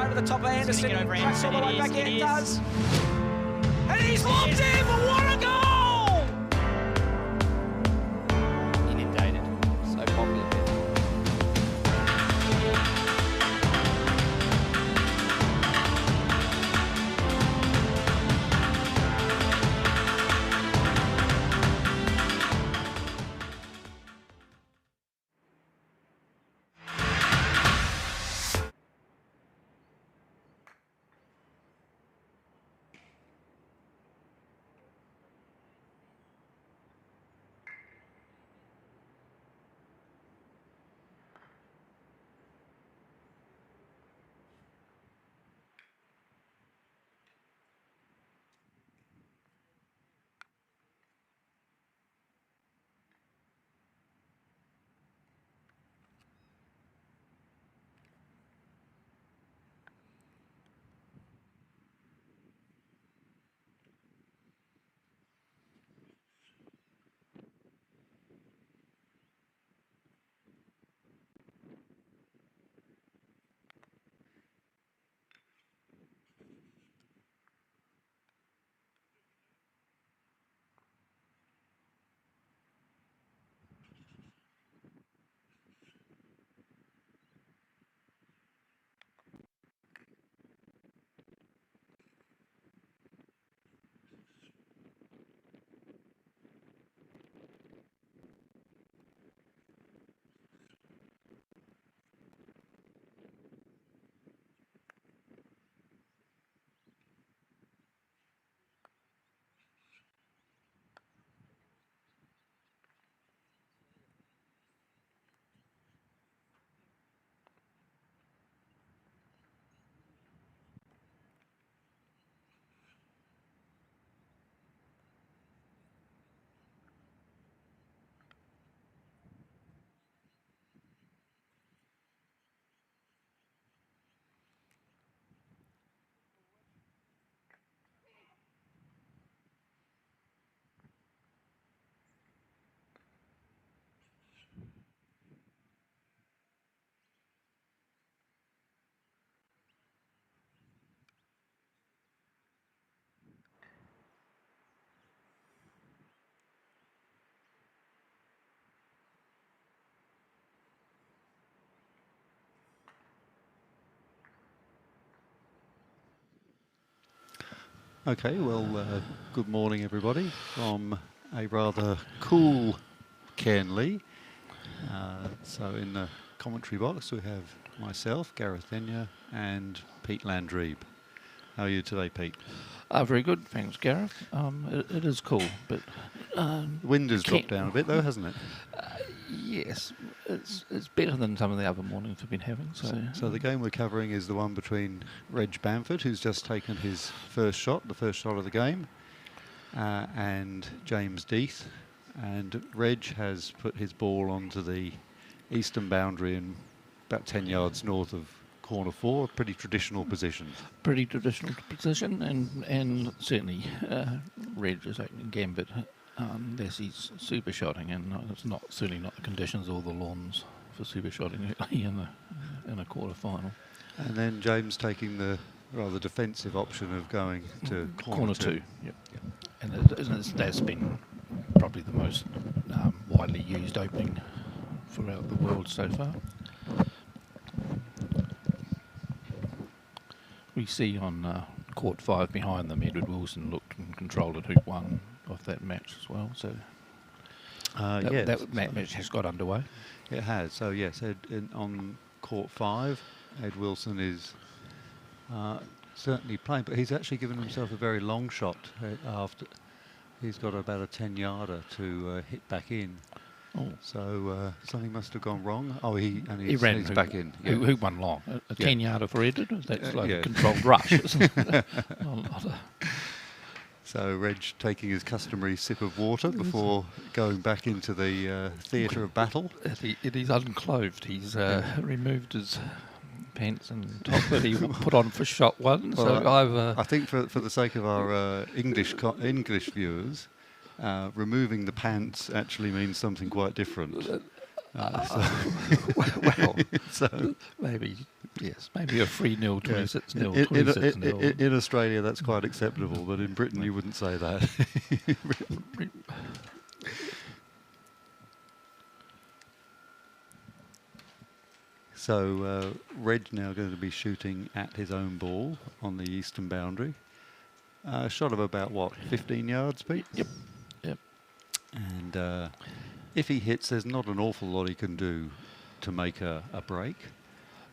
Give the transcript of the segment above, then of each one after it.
over the top of Anderson. Over Tracks all the way back in. it It is. does. And he's locked in. What a goal! Inundated. So popular. Okay, well, good morning everybody from a rather cool Cairnley. So in the commentary box we have myself, Gareth Denyer, and Pete Landreeb. How are you today, Pete? Very good, thanks, Gareth. It is cool, but The wind has dropped down a bit though, hasn't it? yes, it's better than some of the other mornings we've been having. So the game we're covering is the one between Reg Bamford, who's just taken his first shot, the first shot of the game, and James Death. And Reg has put his ball onto the eastern boundary and about 10 yards north of corner 4, a pretty traditional position. Pretty traditional position, and certainly Reg is opening gambit unless he's super shotting, and it's certainly not the conditions or the lawns for super shotting early in a quarter final. And then James taking the rather defensive option of going to corner 2. Yep. And that's been probably the most widely used opening throughout the world so far. We see on court 5 behind them, Edward Wilson looked and controlled at hoop 1 of that match as well. So that match has got underway. It has. So yes, on court 5, Ed Wilson is certainly playing, but he's actually given himself a very long shot after. He's got about a 10-yarder to hit back in. Oh. So something must have gone wrong. Oh, he's back in. Yeah. Hoop 1 long. A 10-yarder for Edward? That's like a controlled rush, isn't it? So Reg taking his customary sip of water before going back into the theatre of battle. It is unclothed. He's removed his pants and top that he put on for shot 1. Well, so I think for the sake of our English viewers, removing the pants actually means something quite different. well, so maybe Yes, maybe a 3-0, 26-0, In, 26-0. in Australia, that's quite acceptable, but in Britain, you wouldn't say that. So Reg now going to be shooting at his own ball on the eastern boundary. Shot of about, what, 15 yards, Pete? Yep. Yep. And if he hits, there's not an awful lot he can do to make a break,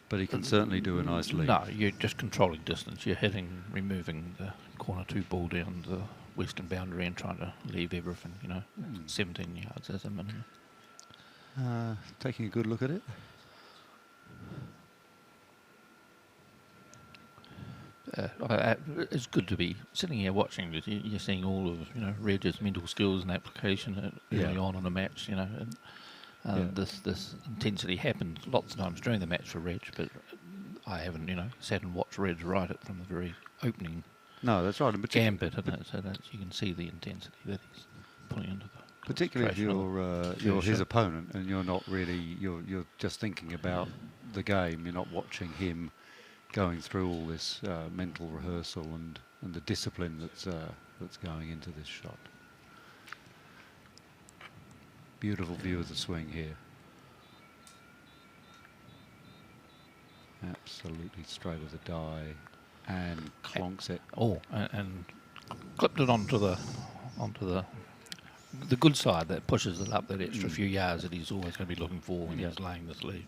but he can certainly do a nice lead. No, you're just controlling distance. You're removing the corner 2 ball down the western boundary and trying to leave everything, 17 yards as a minimum. Taking a good look at it. It's good to be sitting here watching it. You're seeing all of Reg's mental skills and application early on in a match. And this intensity happened lots of times during the match for Reg, but I haven't sat and watched Reg write it from the very opening. No, that's right. Gambit, isn't it? So that you can see the intensity that he's putting into the. Particularly if you're his opponent and you're not really you're just thinking about the game. You're not watching him going through all this mental rehearsal and the discipline that's going into this shot. Beautiful view of the swing here. Absolutely straight as a die, and clonks it. Oh, and clipped it onto the good side that pushes it up that extra few yards that he's always going to be looking for when he's laying this lead.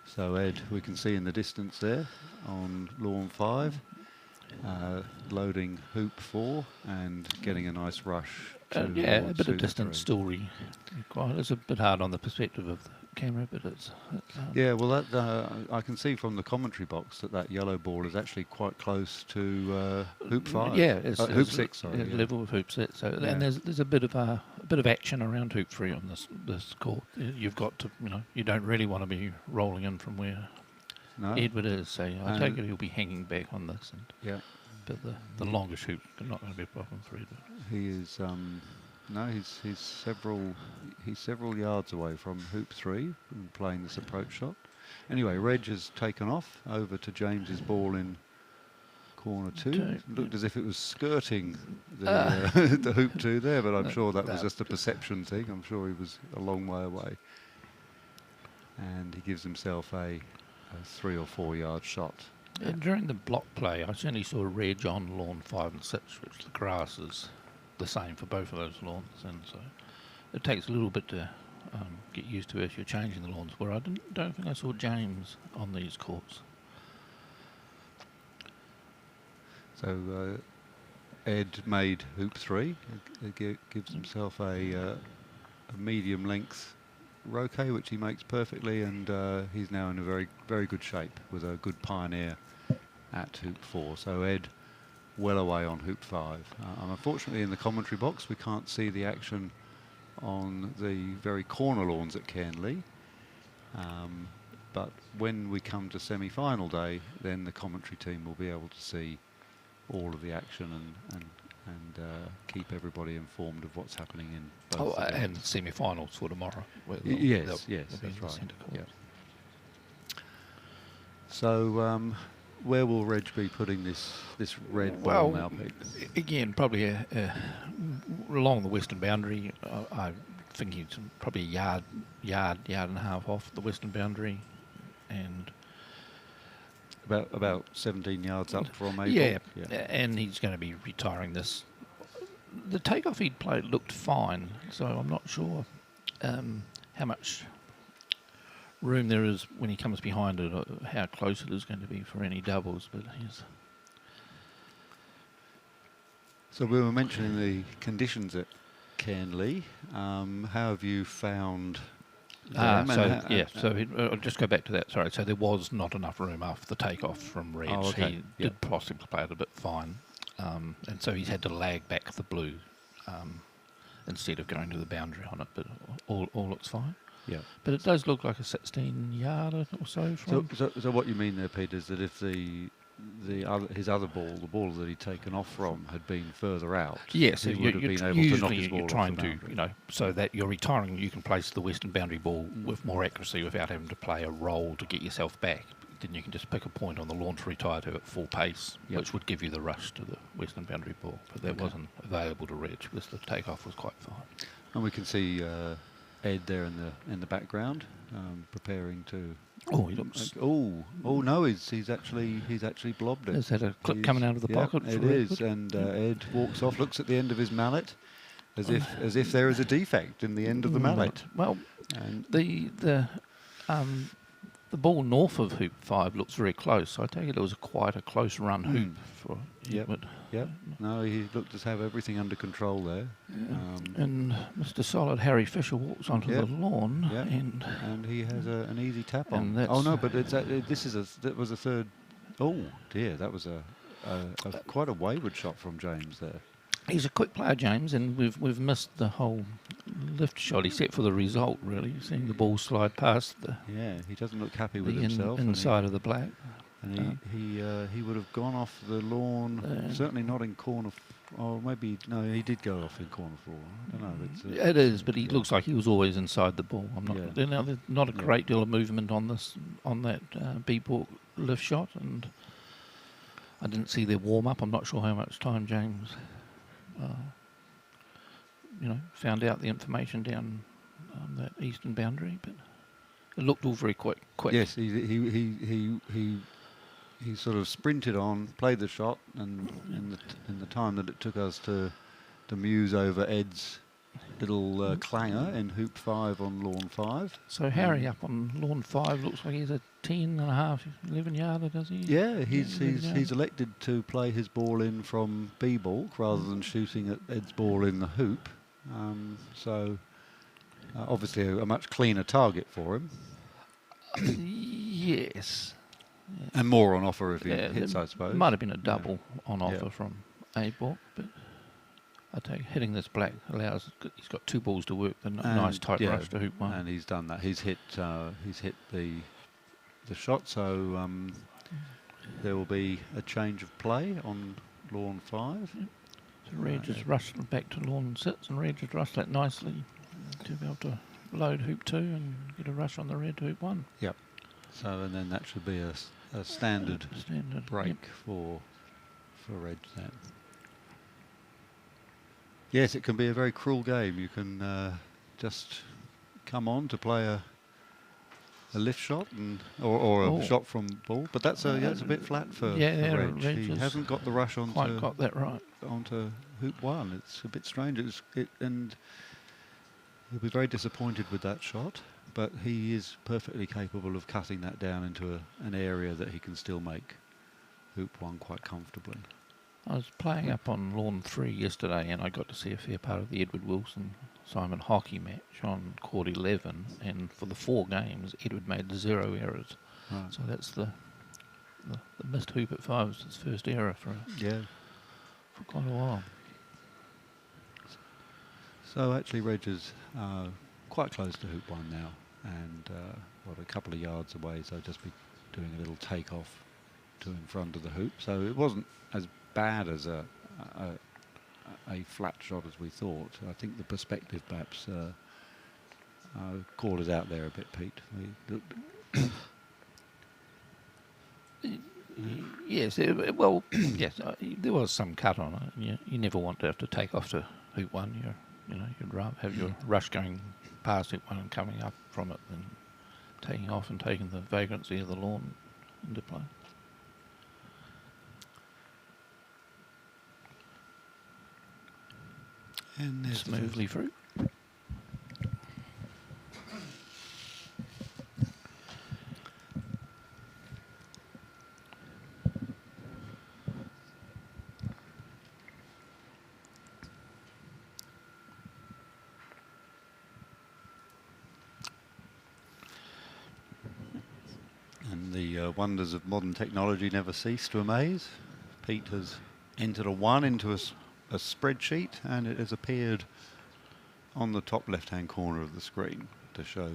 So Ed, we can see in the distance there on lawn 5, loading hoop 4 and getting a nice rush. A bit of distance still required. It's a bit hard on the perspective of the camera, but it's yeah, well, that I can see from the commentary box that yellow ball is actually quite close to hoop 5. Yeah, it's hoop 6. Sorry, level with hoop 6. So and there's a bit of action around hoop 3 on this court. You've got to you don't really want to be rolling in from where Edward is. So I take it he'll be hanging back on this. And but the longest hoop is not going to be a problem for Edward. He is he's several yards away from hoop 3 and playing this approach shot. Anyway, Reg has taken off over to James's ball in corner 2. It looked as if it was skirting the the hoop 2 there, but I'm sure that was just a perception thing. I'm sure he was a long way away. And he gives himself a 3 or 4 yard shot. During the block play, I certainly saw Reg on lawn 5 and 6, which the grass is the same for both of those lawns, and so it takes a little bit to get used to if you're changing the lawns. Where I don't think I saw James on these courts. So Ed made hoop 3. It gives himself a medium length roquet, which he makes perfectly, and he's now in a very, very good shape with a good pioneer at hoop 4. So Ed well away on hoop 5. Unfortunately, in the commentary box, we can't see the action on the very corner lawns at Cairnley. But when we come to semi-final day, then the commentary team will be able to see all of the action and keep everybody informed of what's happening in both. And semi-finals for tomorrow. Yes, that's right. Yeah. So, where will Reg be putting this red ball now, Pete? Again, probably along the western boundary. I think he's probably a yard and a half off the western boundary, and about 17 yards up from April. Yeah, and he's going to be retiring this. The takeoff he'd played looked fine, so I'm not sure how much room there is when he comes behind it, or how close it is going to be for any doubles. But he's. So we were mentioning the conditions at Cairnley. How have you found them? I'll just go back to that. Sorry. So there was not enough room after the takeoff from Reg. Oh, okay. He did possibly play it a bit fine. And so he's had to lag back the blue instead of going to the boundary on it, but all looks fine. Yeah. But it does look like a 16 yard or so from. So what you mean there, Pete, is that if the his other ball, the ball that he'd taken off from, had been further out. Yes, he you, would have you're been tr- able to knock usually his ball you're off trying the to, boundary. so that you're retiring, you can place the western boundary ball with more accuracy without having to play a roll to get yourself back. Then you can just pick a point on the lawn to retire to at full pace, Yep. which would give you the rush to the western boundary ball. But that Okay. wasn't available to Reg because the takeoff was quite fine. And we can see Ed there in the background, preparing to. Oh, he looks. Oh no! He's actually blobbed it. Has had a clip He's- coming out of the yeah, pocket. It for is, Redwood. and Ed walks off, looks at the end of his mallet, as if there is a defect in the end of the mallet. Well, And the ball north of hoop 5 looks very close. I take it was quite a close run hoop for Yep. Edward. Yep. No, he looked to have everything under control there. And Mr. Solid Harry Fisher walks onto Yep. the lawn, Yep. and he has an easy tap on. And Oh no, that's- but that was a third. Oh dear, that was a quite a wayward shot from James there. he's a quick player, James, and we've missed the whole lift shot, except for the result. Really, seeing the ball slide past the Yeah, he doesn't look happy with himself. inside of the black. And he would have gone off the lawn, certainly not in corner. Or maybe no, he did go off in corner 4. I don't know. It is, but he yeah. looks like he was always inside the ball. I'm not. Yeah. There's not a Yeah. great deal of movement on that B-ball lift shot, and I didn't see their warm up. I'm not sure how much time James, found out the information down that eastern boundary, but it looked all very quick. Yes, he sort of sprinted on, played the shot, and in the time that it took us to muse over Ed's little clanger in hoop 5 on lawn 5. So Harry up on lawn 5 looks like he's a 11 yarder, does he? Yeah, he's 11 yarder. elected to play his ball in from B-ball rather than shooting at Ed's ball in the hoop. So obviously a much cleaner target for him. Yes. And more on offer if he Yeah, hits, there I suppose. Might have been a double on Yeah. offer from A-ball, but I take hitting this black allows. He's got 2 balls to work. The nice tight yeah, rush to hoop 1. and he's done that. He's hit the shot. So there will be a change of play on lawn 5. So Reg just rushed back to lawn 6, and Reg just rushed that nicely to be able to load hoop 2 and get a rush on the red to hoop 1. Yep. So and then that should be a standard break yep. for Reg then. Yes, it can be a very cruel game. You can just come on to play a lift shot or a shot from ball, but that's a bit flat for Reg. He hasn't got the rush onto quite got that right onto hoop 1. It's a bit strange. And he'll be very disappointed with that shot, but he is perfectly capable of cutting that down into an area that he can still make hoop 1 quite comfortably. I was playing up on lawn 3 yesterday, and I got to see a fair part of the Edward Wilson-Simon hockey match on court 11, and for the 4 games, Edward made 0 errors. Right. So that's the missed hoop at 5 was his first error for quite a while. So actually Reg is quite close to hoop 1 now, and a couple of yards away, so just be doing a little take-off to in front of the hoop. So it wasn't as bad as a flat shot as we thought. I think the perspective perhaps called us out there a bit, Pete. Yes, yes, there was some cut on it. You never want to have to take off to hoop 1. You'd rather have your rush going past hoop 1 and coming up from it than taking off and taking the vagrancy of the lawn into play. And there's Smoothly through. And the wonders of modern technology never cease to amaze. Pete has entered a 1 into a spreadsheet, and it has appeared on the top left-hand corner of the screen to show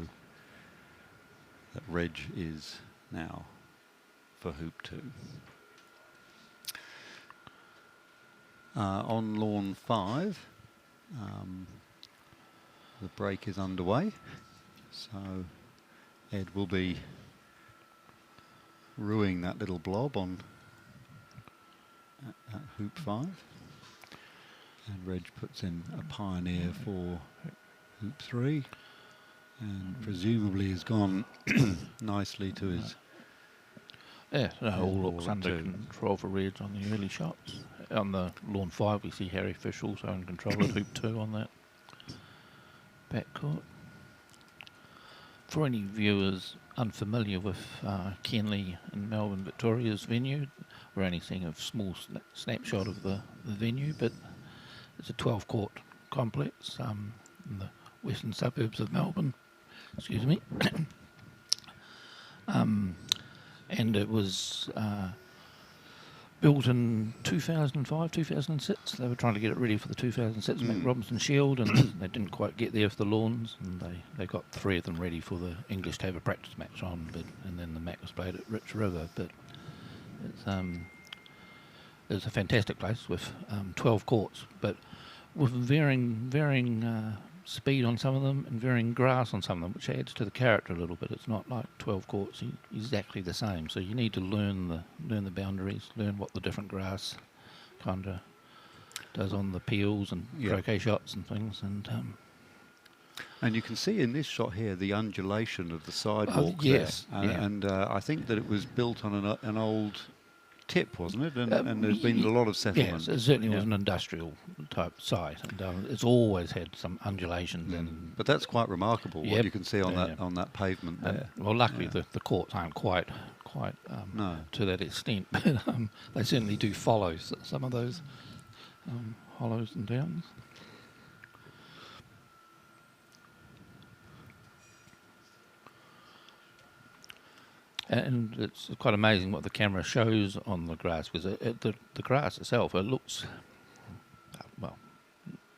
that Reg is now for hoop 2. On lawn 5, the break is underway, so Ed will be ruining that little blob on at hoop 5, and Reg puts in a pioneer for hoop 3, and presumably has gone nicely to his. Yeah, it all looks ball under at 2. control for Reds on the early shots. On the lawn 5, we see Harry Fish also in control at hoop 2 on that backcourt. For any viewers unfamiliar with Kenley and Melbourne Victoria's venue, we're only seeing a small snapshot of the venue, but it's a 12-court complex in the western suburbs of Melbourne. Excuse me. And it was built in 2005, 2006. They were trying to get it ready for the 2006 Mac Robinson Shield, and they didn't quite get there for the lawns, and they got 3 of them ready for the English to have a practice match on, and then the Mac was played at Rich River. But it's a fantastic place with 12 courts, but with varying speed on some of them and varying grass on some of them, which adds to the character a little bit. It's not like 12 courts exactly the same, so you need to learn the boundaries, learn what the different grass kind of does on the peels and croquet shots and things. And you can see in this shot here the undulation of the sidewalk. Yes, there. And I think that it was built on an old tip, wasn't it? And there's been a lot of settlement. Yes, it certainly was an industrial type site, and it's always had some undulations. But that's quite remarkable. What you can see on that pavement there. Well, luckily the courts aren't quite to that extent, but they certainly do follow some of those hollows and downs. And it's quite amazing what the camera shows on the grass, because the grass itself, it looks, well,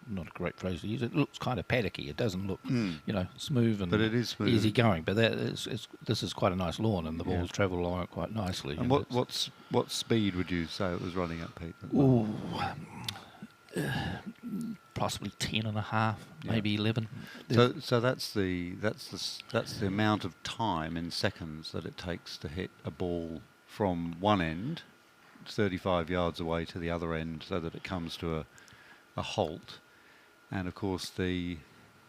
not a great phrase to use, it looks kind of paddocky. It doesn't look, smooth and but it is smooth. Easy going. But this is quite a nice lawn, and the balls travel along it quite nicely. And what speed would you say it was running at, Pete? Ooh, possibly 10.5, maybe 11. So that's the amount of time in seconds that it takes to hit a ball from one end, 35 yards away, to the other end, so that it comes to a halt. And of course, the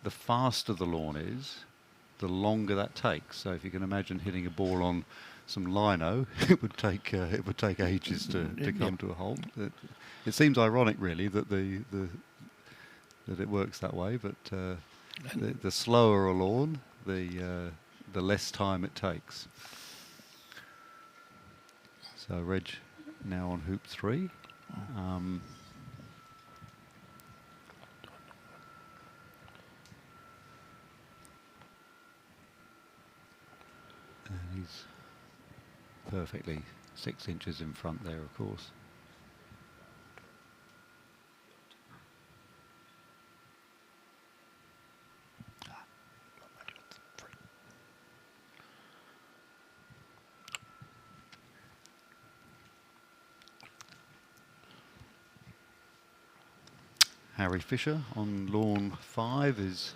faster the lawn is, the longer that takes. So if you can imagine hitting a ball on some lino, it would take ages to come to a halt. It seems ironic, really, that that it works that way. But the slower a lawn, the less time it takes. So Reg now on hoop 3. And he's perfectly 6 inches in front there, of course. Harry Fisher on lawn 5 is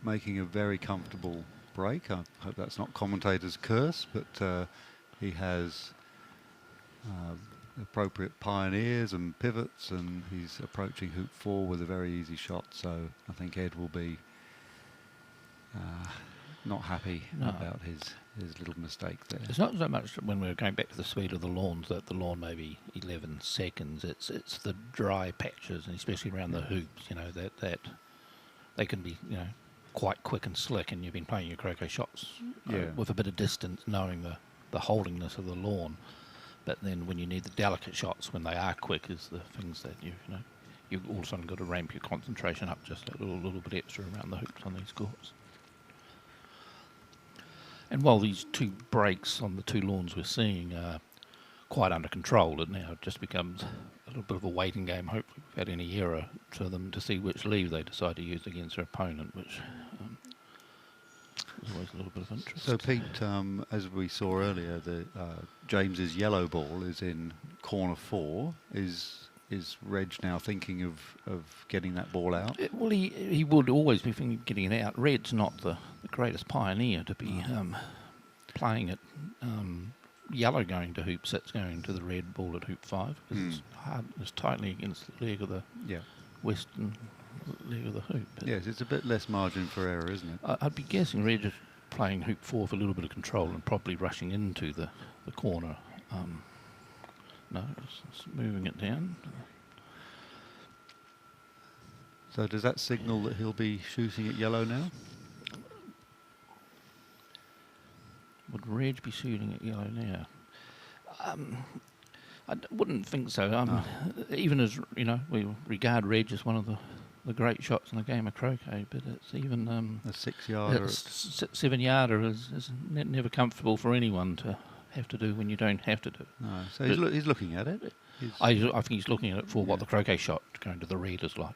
making a very comfortable break. I hope that's not commentator's curse, but he has appropriate pioneers and pivots, and he's approaching hoop 4 with a very easy shot. So I think Ed will be not happy about his little mistake there. It's not so much when we're going back to the speed of the lawns that the lawn may be 11 seconds. It's the dry patches, and especially around the hoops. That they can be quite quick and slick, and you've been playing your croquet shots with a bit of distance, knowing the holdingness of the lawn. But then when you need the delicate shots, when they are quick, is the things that you've all of a sudden got to ramp your concentration up just a little bit extra around the hoops on these courts. And while these 2 breaks on the 2 lawns we're seeing are quite under control, it now just becomes a little bit of a waiting game, hopefully without any error, for them to see which leave they decide to use against their opponent, which is always a little bit of interest. So Pete, as we saw earlier, James's yellow ball is in corner 4. Is is Reg now thinking of getting that ball out? Well, he would always be thinking of getting it out. Red's not the greatest pioneer to be playing it. Yellow going to hoop 6, going to the red ball at hoop 5, because it's hard, it's tightly against the leg of the western leg of the hoop. But Yes, it's a bit less margin for error, isn't it? I'd be guessing Reg is playing hoop 4 for a little bit of control and probably rushing into the corner. No, it's moving it down. So does that signal that he'll be shooting at yellow now? Would Reg be shooting at yellow now? I wouldn't think so. Even as, you know, we regard Reg as one of the great shots in the game of croquet, but it's even A 6-yarder. 7-yarder is never comfortable for anyone to have to do when you don't have to do it. No, so he's looking at it. I think he's looking at it for what the croquet shot going to the red is like.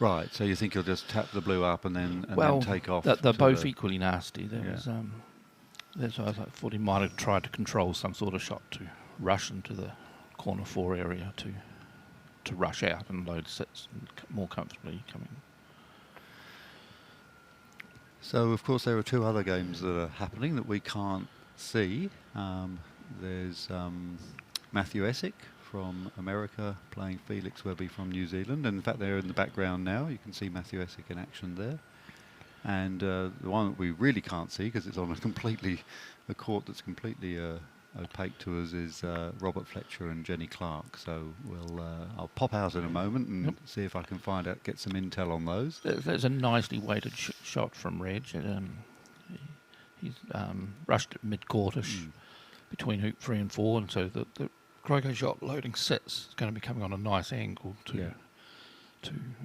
Right, so you think he'll just tap the blue up and then take off? They're to both the- equally nasty. That's why I thought he might have tried to control some sort of shot to rush into the corner 4 area to rush out and load 6 and more comfortably coming. So, of course, there are 2 other games that are happening that we can't see. There's Matthew Essick from America playing Felix Webby from New Zealand. And in fact, they're in the background now. You can see Matthew Essick in action there. And the one that we really can't see, because it's on a court that's completely opaque to us, is Robert Fletcher and Jenny Clark. So I'll pop out in a moment and see if I can get some intel on those. There's a nicely weighted shot from Reg. He's rushed at mid-courtish between hoop 3 and 4, and so the croquet shot loading 6 is going to be coming on a nice angle to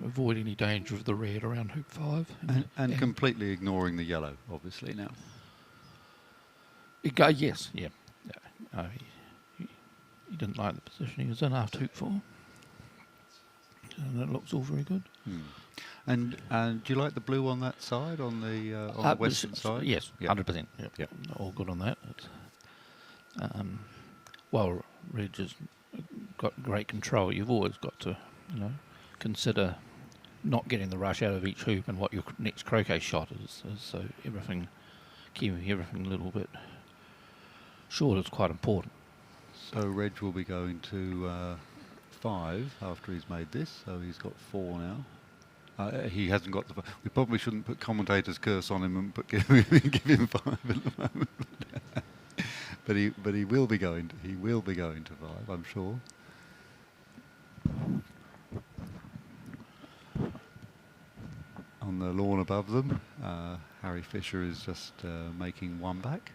avoid any danger of the red around hoop 5. And completely ignoring the yellow, obviously, now. Yes. He didn't like the position he was in after hoop 4. And it looks all very good. And do you like the blue on that side, on the western side? Yes, 100%. Yep. All good on that. Well, Reg has got great control. You've always got to, consider not getting the rush out of each hoop and what your next croquet shot is. So keeping everything a little bit short is quite important. So Reg will be going to 5 after he's made this. So he's got 4 now. He hasn't got the. We probably shouldn't put commentator's curse on him and give him 5 at the moment. but he will be going. He will be going to 5, I'm sure. On the lawn above them, Harry Fisher is just making 1 back.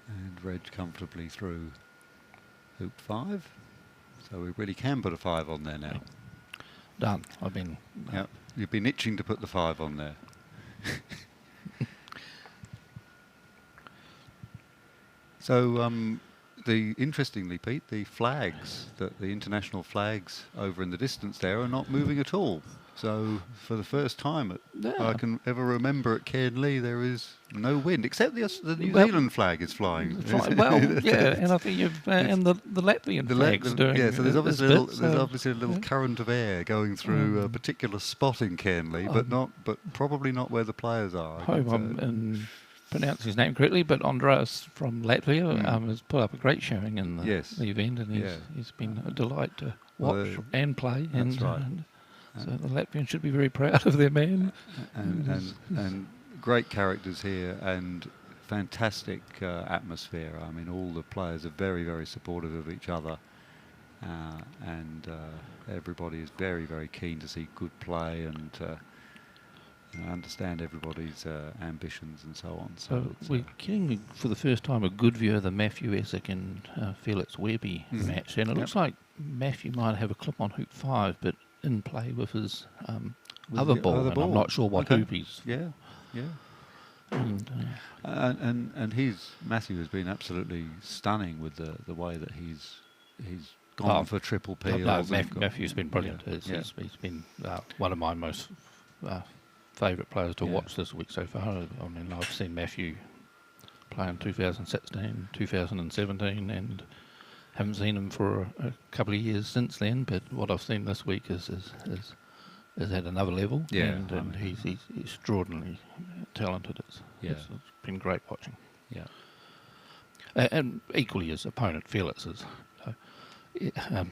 And Reg comfortably through hoop 5. So we really can put a 5 on there now. Done. I've been... Yep. You've been itching to put the 5 on there. So, interestingly, Pete, the international flags over in the distance there are not moving at all. So, for the first time I can ever remember at Cairnley, there is no wind, except the New Zealand flag is flying. And I think you've and the Latvian flag's doing. Yeah, so there's obviously a little current of air going through a particular spot in Cairnley, but probably not where the players are. I hope I'm pronouncing his name correctly, but Andreas from Latvia has put up a great showing in the event, and he's been a delight to watch and play. That's right. So the Latvians should be very proud of their man. And great characters here and fantastic atmosphere. I mean, all the players are very, very supportive of each other, and everybody is very, very keen to see good play and understand everybody's ambitions and so on. So we're getting, for the first time, a good view of the Matthew Essick and Felix Webby match, and it looks like Matthew might have a clip on hoop 5, but in play with his other ball, and I'm not sure what hoop he's. Yeah. And Matthew has been absolutely stunning with the way that he's gone for triple peels. Matthew's been brilliant. Yeah, He's been one of my most favourite players to watch this week so far. I mean, I've seen Matthew play in 2016, 2017, and haven't seen him for a couple of years since then. But what I've seen this week is at another level. Yeah, and he's extraordinarily talented. It's been great watching. Yeah. And equally his opponent Felix is a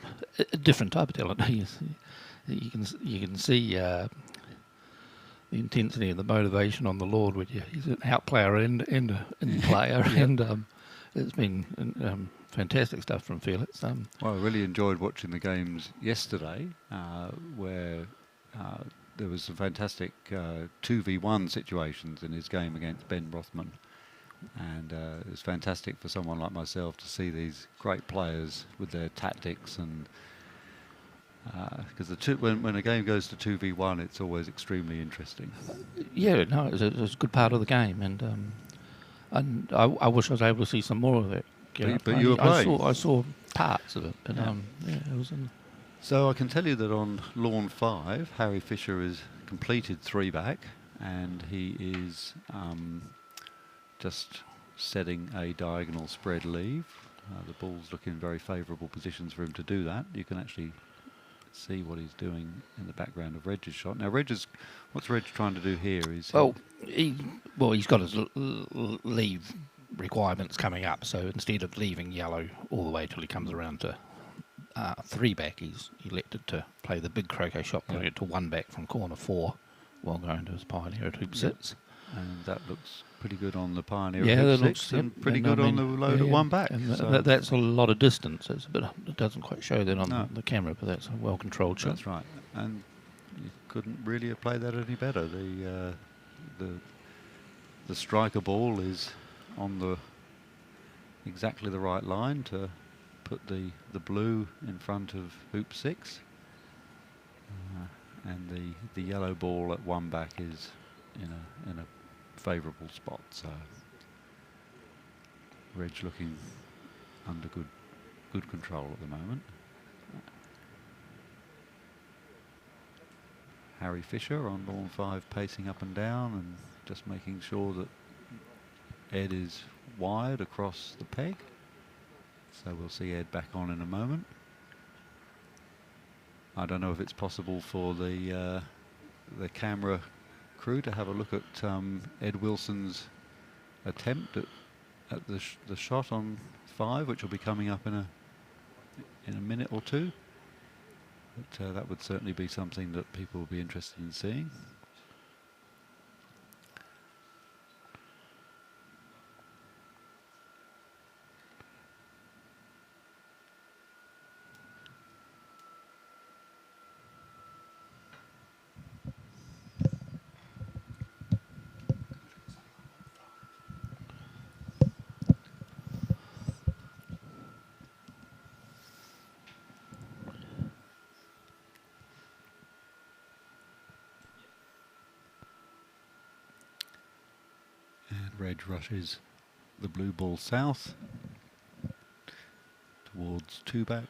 different type of talent. You can see the intensity and the motivation on the Lord with you. He's an out player and player, and it's been fantastic stuff from Felix. Well, I really enjoyed watching the games yesterday, where there was some fantastic 2v1 situations in his game against Ben Rothman. And it was fantastic for someone like myself to see these great players with their tactics, and because when a game goes to 2v1, it's always extremely interesting. Yeah, no, it's a good part of the game, and I wish I was able to see some more of it. But you were playing. I saw parts of it, but it was. So I can tell you that on lawn 5, Harry Fisher has completed 3-back, and he is just setting a diagonal spread leave. The ball's looking in very favourable positions for him to do that. You can actually see what he's doing in the background of Reg's shot. Now, what's Reg trying to do here is... He's got his leave requirements coming up, so instead of leaving yellow all the way till he comes around to 3-back, he's elected to play the big croquet shot, putting it to 1-back from corner 4 while going to his pioneer at hoop 6. And that looks pretty good on the pioneer at hoop hoop 6, and pretty good on the load at 1-back. So that's a lot of distance. It doesn't quite show that on the camera, but that's a well-controlled shot. That's right. And you couldn't really have played that any better. The striker ball is on exactly the right line to put the blue in front of hoop 6, and the yellow ball at 1-back is in a favourable spot. So Reg looking under good control at the moment. Harry Fisher on lawn 5 pacing up and down and just making sure that Ed is wide across the peg. So we'll see Ed back on in a moment. I don't know if it's possible for the camera crew to have a look at Ed Wilson's attempt at the shot on 5, which will be coming up in a minute or two. But that would certainly be something that people will be interested in seeing. Reg rushes the blue ball south towards 2-back,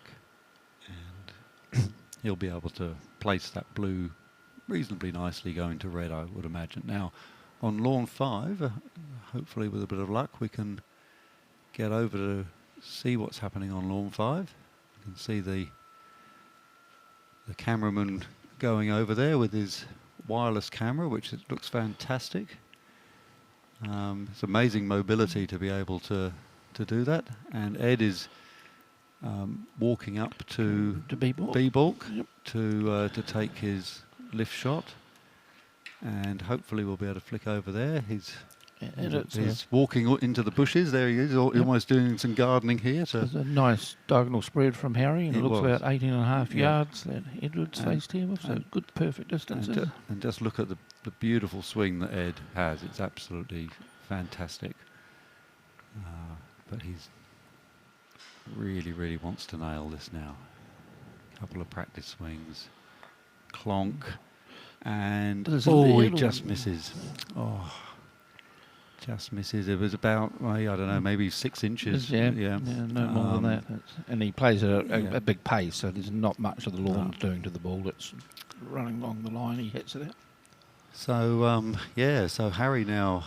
and he'll be able to place that blue reasonably nicely going to red, I would imagine. Now on lawn 5, hopefully with a bit of luck we can get over to see what's happening on lawn 5. You can see the cameraman going over there with his wireless camera, which looks fantastic. It's amazing mobility to be able to do that, and Ed is walking up to B-Balk to take his lift shot, and hopefully we'll be able to flick over there. He's walking into the bushes. There he is, almost doing some gardening here. So there's a nice diagonal spread from Harry, and it looks about 18.5 yards that Edwards faced here with, so good perfect distances. And just look at the beautiful swing that Ed has. It's absolutely fantastic. But he's really wants to nail this now. A couple of practice swings. Clonk. And he just misses. Oh. Just misses. It was about, well, I don't know, maybe 6 inches. Yeah, no more than that. And he plays at yeah. a big pace, so there's not much of the lawn's doing to the ball. It's running along the line, he hits it out. So, so Harry now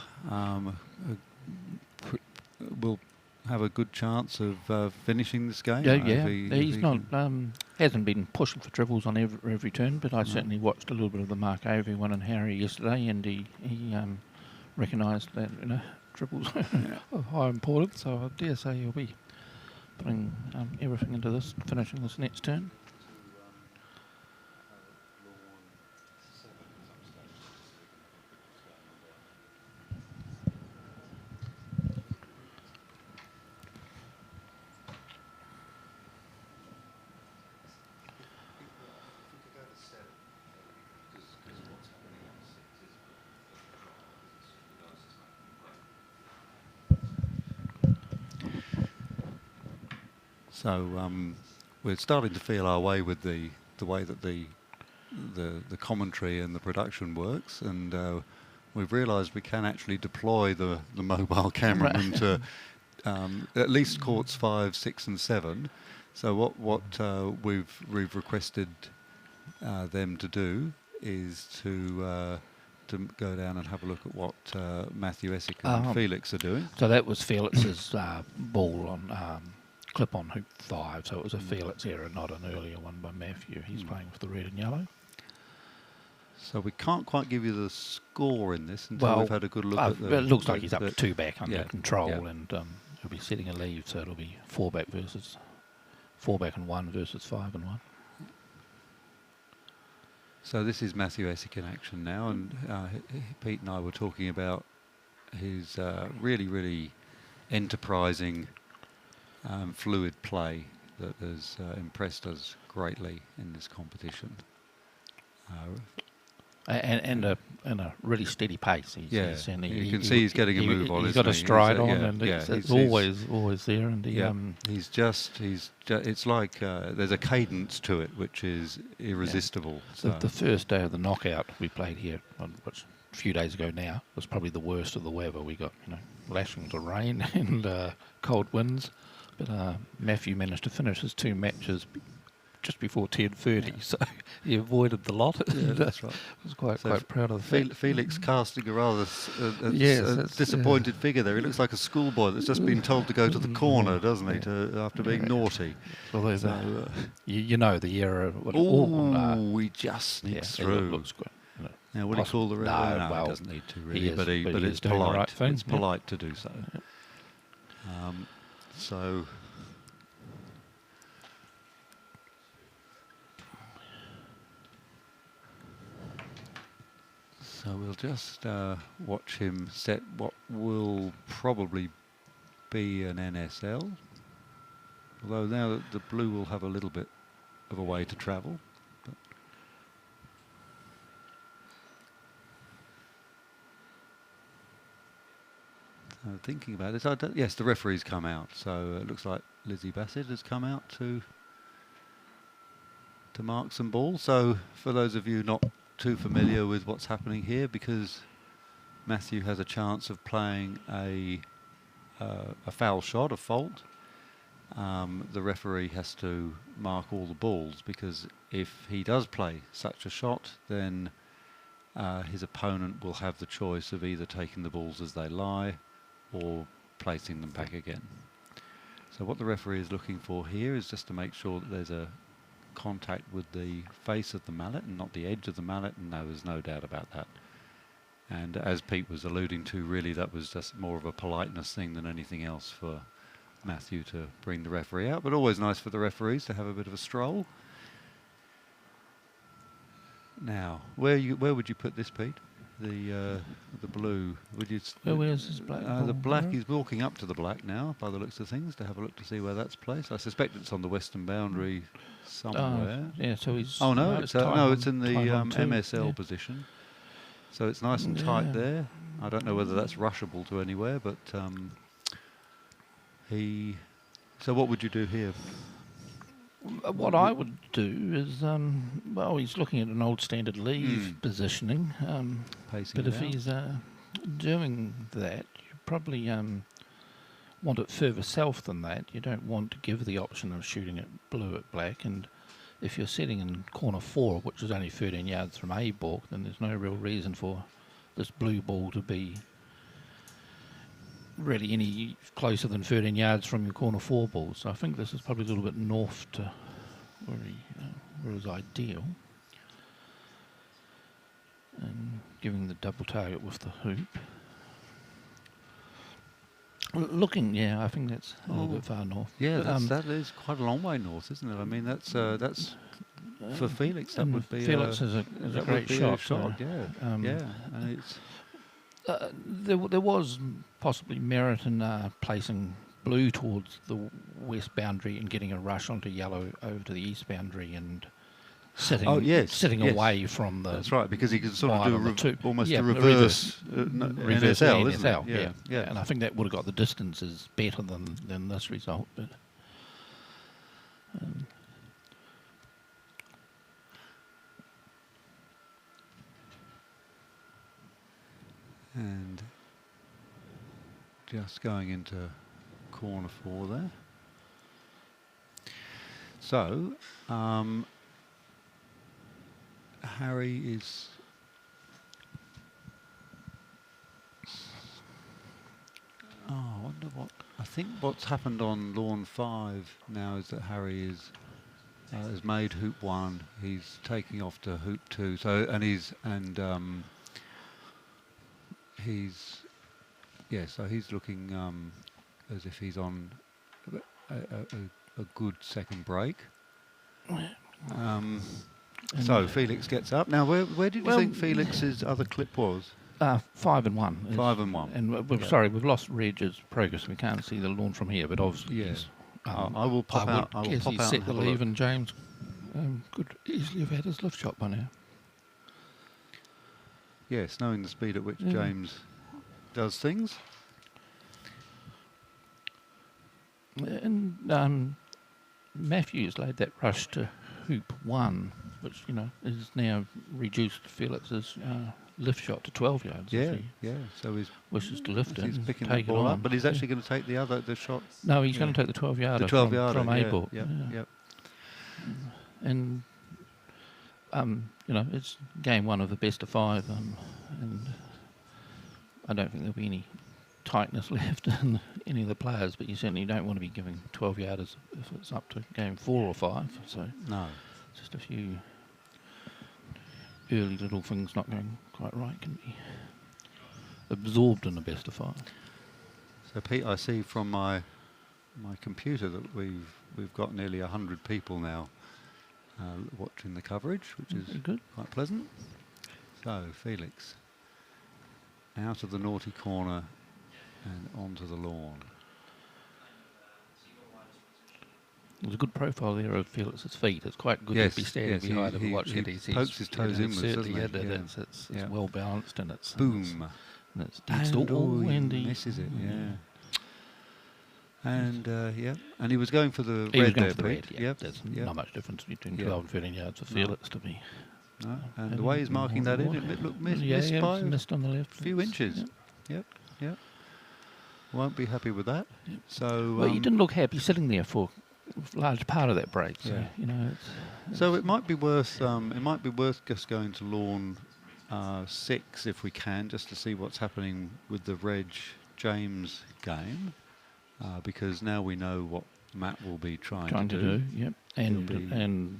will have a good chance of finishing this game. Yeah. If He's not hasn't been pushing for triples on every turn, but I certainly watched a little bit of the Mark Avery one and Harry yesterday, and he recognised that triples of high importance. So I dare say he'll be putting everything into this, finishing this next turn. So we're starting to feel our way with the way that the commentary and the production works, and we've realised we can actually deploy the mobile camera into at least courts 5, 6, and 7. So what we've requested them to do is to go down and have a look at what Matthew Essick and Felix are doing. So that was Felix's ball on clip on hoop 5, so it was a Felix error, not an earlier one by Matthew. He's playing with the red and yellow. So we can't quite give you the score in this until we've had a good look at the... It looks like he's up to 2 back under control, yeah. and he'll be setting a lead, so it'll be 4 back and 1 versus 5 and 1. So this is Matthew Essick in action now, and Pete and I were talking about his really, really enterprising, fluid play that has impressed us greatly in this competition. And a really steady pace. You can see he's getting a move on. He's got a stride on, and it's always there. And it's like there's a cadence to it which is irresistible. So the first day of the knockout we played here, a few days ago now, was probably the worst of the weather. We got lashings of rain and cold winds, but Matthew managed to finish his 2 matches just before 10:30, so he avoided the lot. Yeah, that's right. I was quite proud of the fact. Felix casting a rather disappointed figure there. He looks like a schoolboy that's just been told to go to the corner, doesn't he, after being naughty. Well, there's the error. He just sneaks through. Looks good. Now, would he call the red? No, he doesn't need to really, but it's polite. Right thing, it's polite to do so. Yeah. So we'll just watch him set what will probably be an NSL. Although now the blue will have a little bit of a way to travel. Thinking about this, yes, the referee's come out. So it looks like Lizzie Bassett has come out to mark some balls. So for those of you not too familiar with what's happening here, because Matthew has a chance of playing a foul shot, a fault, the referee has to mark all the balls, because if he does play such a shot, then his opponent will have the choice of either taking the balls as they lie or placing them back again. So what the referee is looking for here is just to make sure that there's a contact with the face of the mallet and not the edge of the mallet, and there's no doubt about that. And as Pete was alluding to, really that was just more of a politeness thing than anything else for Matthew to bring the referee out, but always nice for the referees to have a bit of a stroll. Now, where would you put this, Pete? The blue. Would you? Where's this black? The black. He's walking up to the black now, by the looks of things, to have a look to see where that's placed. I suspect it's on the western boundary somewhere. Yeah. So he's. Oh no, it's in the MSL yeah. position. So it's nice and tight there. I don't know whether that's rushable to anywhere, but he. So what would you do here? What I would do is, he's looking at an old standard leave positioning. Pacing but if he's doing that, you probably want it further south than that. You don't want to give the option of shooting it blue at black, and if you're setting in corner 4, which is only 13 yards from A balk, then there's no real reason for this blue ball to be really any closer than 13 yards from your corner 4 ball. So I think this is probably a little bit north to where is ideal. And giving the double target with the hoop. Looking, yeah, I think that's a little bit far north. Yeah, But, that is quite a long way north, isn't it? I mean, that's for Felix. That and would be Felix is a that great would be shot. a shot. so, Yeah, yeah, and it's there was possibly merit in placing blue towards the west boundary and getting a rush onto yellow over to the east boundary and sitting yes. away from the. That's right, because he could sort of wide do on the two. almost Yeah, a a reverse reverse NSL, isn't NSL, it? Yeah, yeah. And I think that would have got the distances better than this result. But And just going into corner 4 there. So, Harry is I wonder what. I think what's happened on lawn 5 now is that Harry is has made hoop 1. He's taking off to hoop 2. So so he's looking as if he's on a good second break. So Felix gets up. Now, where did you think Felix's other clip was? 5 and 1. 5 and 1. And we've lost Reg's progress. We can't see the lawn from here, but obviously Yes. I will pop out. I will guess pop he's out set and the have a look. leave, and James could easily have had his lift shot by now. Yes, knowing the speed at which Yeah. James does things. And Matthews laid that rush to hoop 1, which is now reduced Felix's lift shot to 12 yards. Yeah, If he yeah. So he's wishes to lift it he's and picking take the it ball on. up, but he's actually going to take the shot. No, he's going yeah. to take the 12 yarder. The 12 yarder from A-ball. Yep. And it's game 1 of the best of 5, and I don't think there'll be any tightness left in any of the players, but you certainly don't want to be giving 12 yarders if it's up to game 4 or 5. So No. just a few early little things not going quite right can be absorbed in the best of 5. So Pete, I see from my computer that we've got nearly 100 people now watching the coverage, which is Very good. quite pleasant. So Felix out of the naughty corner and onto the lawn. There's a good profile there of Felix's feet. It's quite good Yes, to be standing yes, behind him he and watching it. he pokes his toes inwards, doesn't he? Certainly, Yeah. it's Yeah. well balanced and it's Boom. And it's He and he misses it, yeah. And and he was going for the He was red going there, for the red, Pete. yeah. Yep. There's yep. not much difference between Yeah. 12 and 13 yards for No. Felix to be. No, and the way he's marking that in, it looked missed by a missed on the left. few inches. Yep. Yep. Won't be happy with that. Yep. So Well, he didn't look happy sitting there for a large part of that break. So, Yeah. it's So it might be worth just going to lawn 6 if we can, just to see what's happening with the Reg James game, because now we know what Matt will be trying to do. Yep. And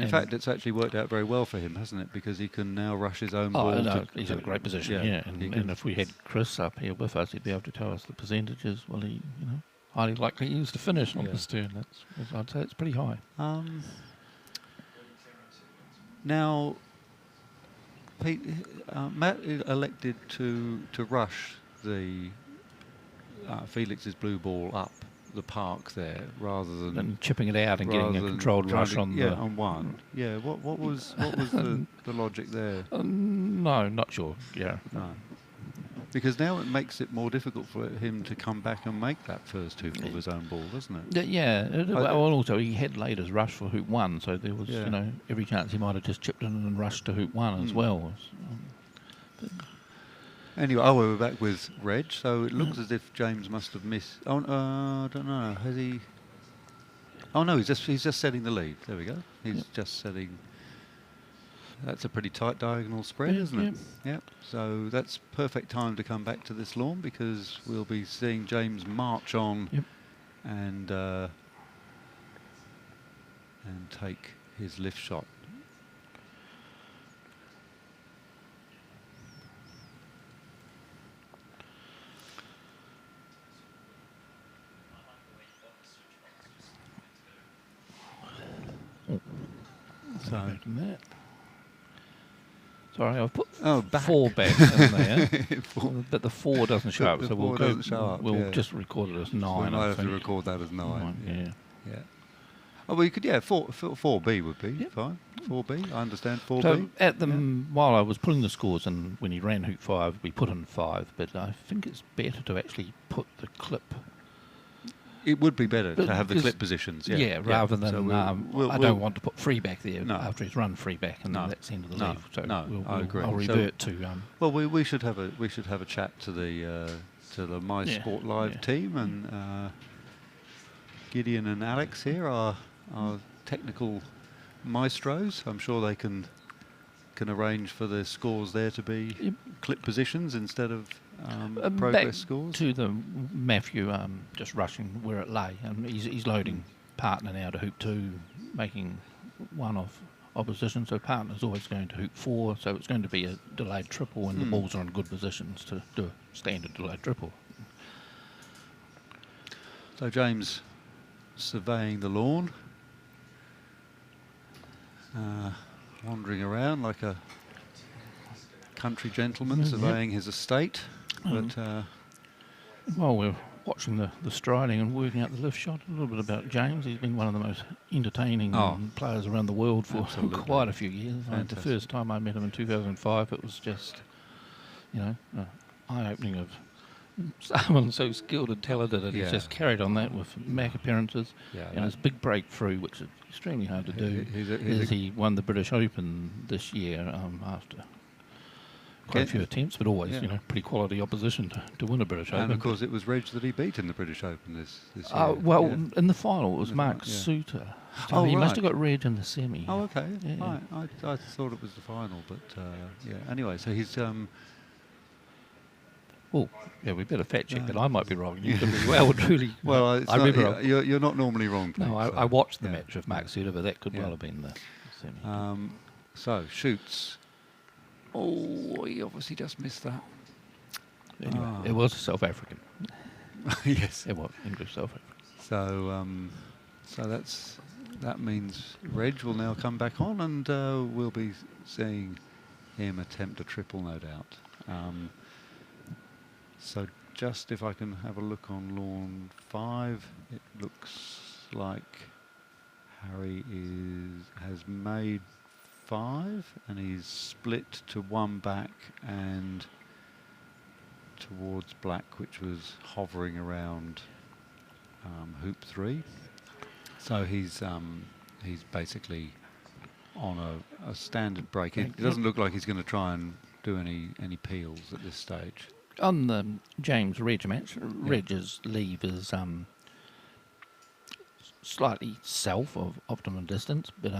in fact, it's actually worked out very well for him, hasn't it? Because he can now rush his own ball. He's in a great position. Yeah, and if we had Chris up here with us, he'd be able to tell us the percentages. Well, he, highly likely he was to finish on this turn. I'd say it's pretty high. Now, Pete, Matt elected to rush the Felix's blue ball up the park there rather than And chipping it out and getting a controlled rush on on one. Yeah, what was the logic there? No, not sure. Yeah. No. Because now it makes it more difficult for him to come back and make that first hoop of his own ball, doesn't it? Well, also he had laid his rush for hoop 1, so there was every chance he might have just chipped in and rushed to hoop 1 as well. Anyway, we're back with Reg, so it looks as if James must have missed. Oh, I don't know. Has he? Oh no, he's just setting the lead. There we go. He's just setting. That's a pretty tight diagonal spread, isn't it? Yep. So that's perfect time to come back to this lawn because we'll be seeing James march on and take his lift shot. So that. Sorry, I've put back. 4 back in there, but the 4 doesn't show up, The so we'll 4 go. doesn't show up, We'll just record it as 9. So we might I have to think. record that as 9. Yeah. Oh, well, you could, 4B would be fine. 4B, I understand 4B. So at the while I was pulling the scores, and when he ran hoop 5, we put in 5. But I think it's better to actually put the clip. It would be better to have the because- clip positions. rather than So I don't want to put 3 back there No. after he's run 3 back, and No. then that's the end of the No. lead. So No, I agree. I'll So- revert to. Well, we should have a chat to the My Sport Live team, and Gideon and Alex here are technical maestros. I'm sure they can arrange for the scores there to be clip positions instead of progress back scores. to the Matthew just rushing where it lay, and he's loading partner now to hoop 2, making 1 off opposition. So partner's always going to hoop 4, so it's going to be a delayed triple, and the balls are in good positions to do a standard delayed triple. So James surveying the lawn, wandering around like a country gentleman surveying his estate. But While we're watching the striding and working out the lift shot, a little bit about James. He's been one of the most entertaining players around the world for Absolutely. quite a few years. The Fantastic. first time I met him in 2005, it was just, eye-opening of someone so skilled and talented, and he's just carried on that with MAC appearances. And his big breakthrough, which is extremely hard to do, is he won the British Open this year after quite a few attempts, but always, pretty quality opposition to win a British Open. and of course it was Reg that he beat in the British Open this year. In the final it was Mark Suter. So he must have got Reg in the semi. Oh, okay. Yeah. Right. I thought it was the final, but Anyway, so he's Well, we better fact check that. I might be wrong. You could be well, truly. well. It's I not, remember. you're not normally wrong. No, Pete, I watched the yeah. match with Mark Suter, but that could well have been the semi. So shoots. Oh, he obviously just missed that. Anyway, it was South African. Yes. It was English South African. So that means Reg will now come back on, and we'll be seeing him attempt a triple, no doubt. So just if I can have a look on lawn 5, it looks like Harry has made 5, and he's split to 1 back and towards black, which was hovering around hoop 3. So he's basically on a standard break. It doesn't look like he's going to try and do any peels at this stage. On the James Reg match, Reg's leave is slightly south of optimum distance, but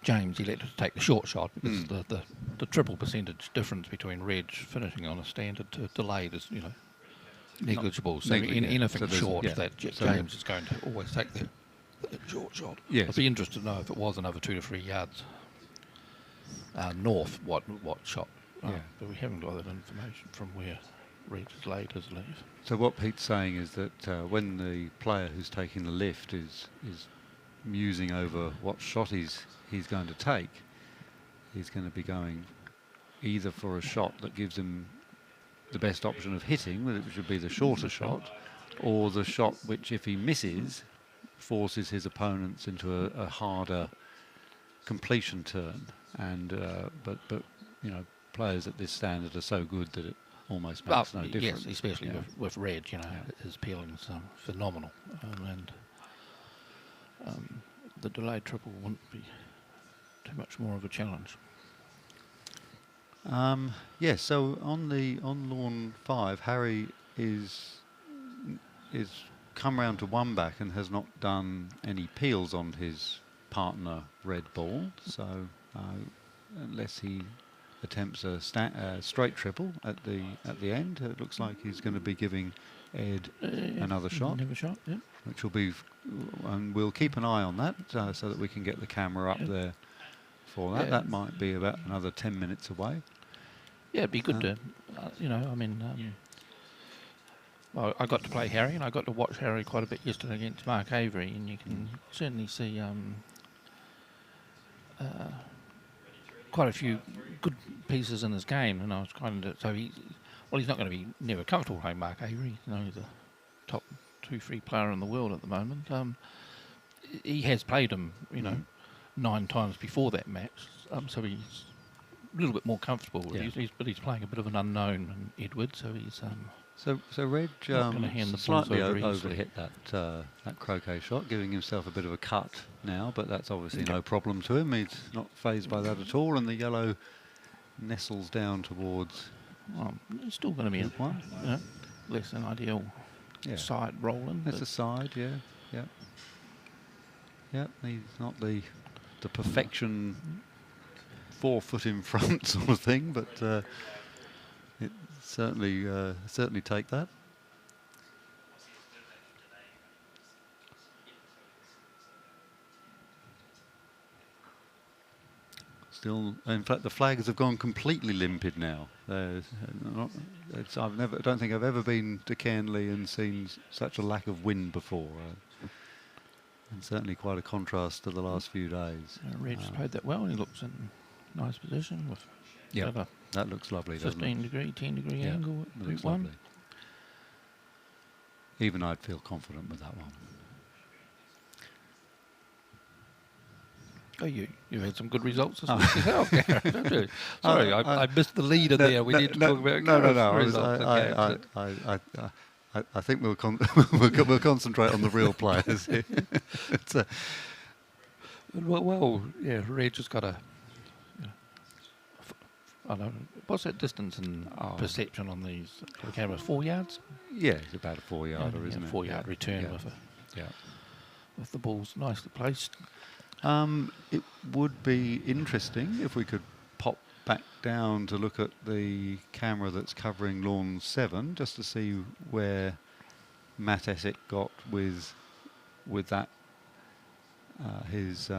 James elected to take the short shot because the triple percentage difference between Reg finishing on a standard to delayed is negligible. So anything short that James is going to always take the short shot. Yes. I'd be interested to know if it was another 2 to 3 yards north what shot. But we haven't got that information from where Reg has laid his leave. So what Pete's saying is that when the player who's taking the lift is musing over what shot he's going to take, he's going to be going either for a shot that gives him the best option of hitting, which would be the shorter shot, or the shot which, if he misses, forces his opponents into a harder completion turn. And but players at this standard are so good that it almost makes no difference. Yes, especially with Reg, his peeling's phenomenal, and the delayed triple wouldn't be too much more of a challenge. Yes. So on lawn 5, Harry is come round to 1 back and has not done any peels on his partner red ball. So unless he attempts a straight triple at the end, it looks like he's going to be giving Ed another shot. Another shot, yeah. Which will be, and we'll keep an eye on that so that we can get the camera up there for that. Yeah. That might be about another 10 minutes away. Yeah, it'd be good to, I mean, well, I got to play Harry, and I got to watch Harry quite a bit yesterday against Mark Avery, and you can certainly see quite a few good pieces in his game, and I was kind of, so he's not going to be never comfortable playing Mark Avery. He's a top 2-3 player in the world at the moment. He has played him, 9 times before that match, so he's a little bit more comfortable. Yeah. But he's playing a bit of an unknown in Edward, so he's So Reg not gonna hand the slightly balls over easily. overhit that croquet shot, giving himself a bit of a cut now, but that's obviously no problem to him. He's not fazed by that at all, and the yellow nestles down towards it's still going to be one. Less than ideal side rolling. It's a side, yeah. He's not the perfection 4 foot in front sort of thing, but it certainly take that. Still, in fact, the flags have gone completely limpid now. I don't think I've ever been to Cairnley and seen such a lack of wind before. And certainly quite a contrast to the last few days. Reg's played that well, and he looks in nice position with that looks lovely, doesn't it? 15 degree, 10 degree angle at Looks one. lovely. Even I'd feel confident with that one. Oh, you had some good results this week as well, Gareth, don't you? Sorry, I missed the lead in there. We need to talk about Gareth's results. I think we'll concentrate on the real players here. Reg has got I don't know, what's that distance and perception on these cameras? 4 yards? Yeah, it's about a 4-yarder, isn't it? 4-yard return with the balls nicely placed. It would be interesting if we could pop back down to look at the camera that's covering lawn 7, just to see where Matt Essick got with that his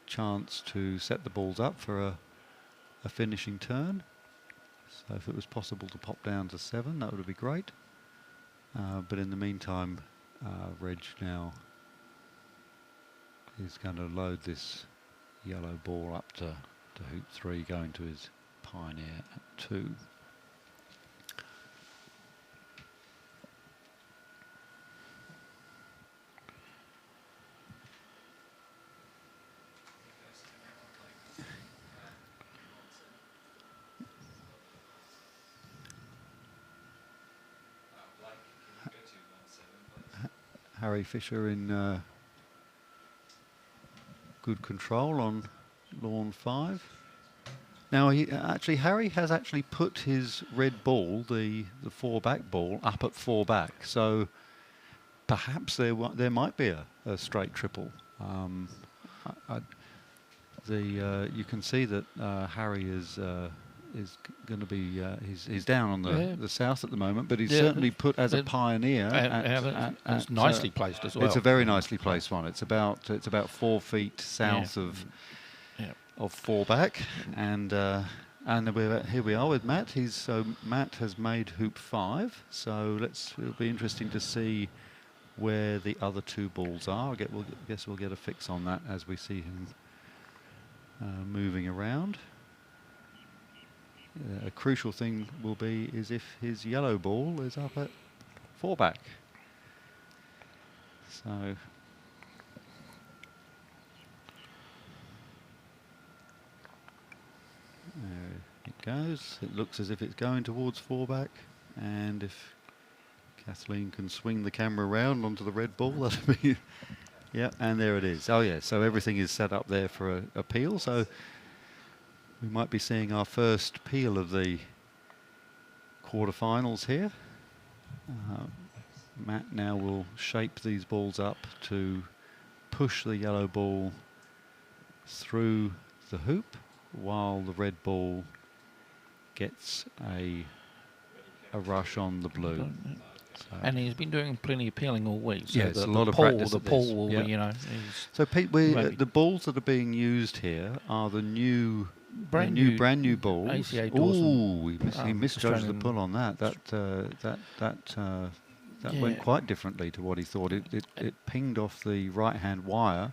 chance to set the balls up for a finishing turn. So if it was possible to pop down to 7, that would be great. But in the meantime, Reg now is going to load this yellow ball up to hoop 3, going to his pioneer at 2. Harry Fisher in good control on lawn 5. Now Harry has actually put his red ball, the 4-back ball, up at 4 back. So perhaps there might be a straight triple. You can see that Harry is going to be he's down on the south at the moment, but he's certainly put as a pioneer. It's nicely placed as well. It's a very nicely placed one. It's about 4 feet south of 4 back, and here we are with Matt. Matt has made hoop 5. So it'll be interesting to see where the other 2 balls are. I guess we'll get a fix on that as we see him moving around. A crucial thing will be is if his yellow ball is up at 4 back. So there it goes. It looks as if it's going towards 4 back, and if Kathleen can swing the camera around onto the red ball, that'll be and there it is. Oh yeah, so everything is set up there for a peel. So We might be seeing our first peel of the quarterfinals here. Matt now will shape these balls up to push the yellow ball through the hoop while the red ball gets a rush on the blue. So And he's been doing plenty of peeling all week. So yes, the, a lot the of pull, practice the at pull this. will Yeah. be, you know, So Pete, maybe- the balls that are being used here are the new, brand new balls. ACA Dawson, Ooh, he misjudged the Australian- pull on that. That went Yeah. quite differently to what he thought. It pinged off the right-hand wire,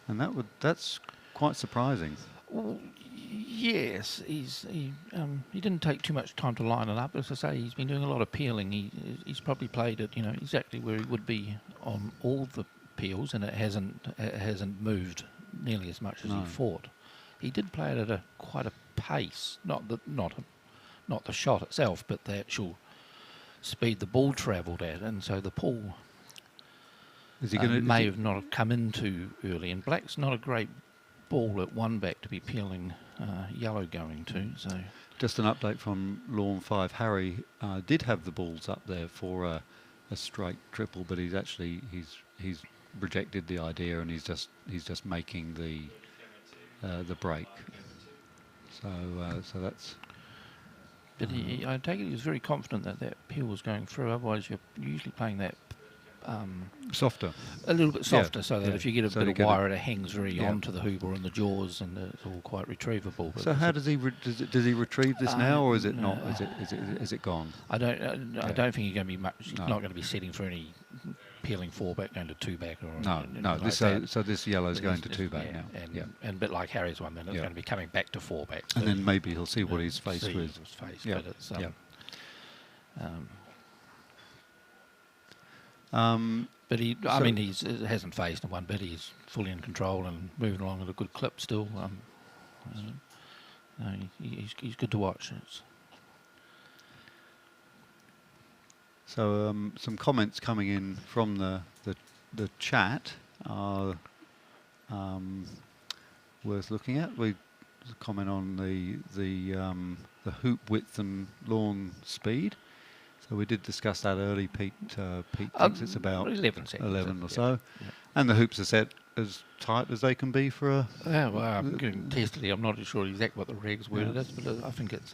and that's quite surprising. Well, yes, he didn't take too much time to line it up. As I say, he's been doing a lot of peeling. He's probably played it, you know, exactly where he would be on all the peels, and it hasn't moved nearly as much as No. he thought. He did play it at quite a pace, not the shot itself, but the actual speed the ball travelled at, and so the pull Is he going to may have not have come in too early. And black's not a great ball at one back to be peeling yellow going to. So Just an update from Lawn 5. Harry did have the balls up there for a straight triple, but he's rejected the idea, and he's just making the break. So that's. But I take it he was very confident that peel was going through. Otherwise, you're usually playing that Softer. a little bit softer, so that yeah. if you get a So bit to of get it- wire, it hangs very Yeah. onto the hoop or on the jaws, and it's all quite retrievable. But So how does he does he retrieve this now, or is it not? no. Is it gone? I don't think you're going to be much. No. Not going to be setting for any peeling four back going to two back or No, anything no. like This that. so this yellow's But going it's- to two it's- back yeah, now. and Yeah. and a bit like Harry's one, then it's Yeah. going to be coming back to four back. And then maybe he'll see what he's faced see with. his face, Yeah. but it's Yeah. um, But he So- hasn't faced one bit. He's fully in control and moving along at a good clip still. No, he's good to watch. So some comments coming in from the chat are worth looking at. We comment on the hoop width and lawn speed. So we did discuss that early. Pete thinks it's about 11 seconds. 11 or yeah. so, Yeah. and the hoops are set as tight as they can be for a. Yeah, well, I'm getting tested here. I'm not sure exactly what the regs word Yeah. it is, but I think it's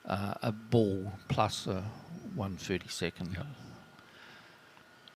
a ball plus a 1/32. Yeah.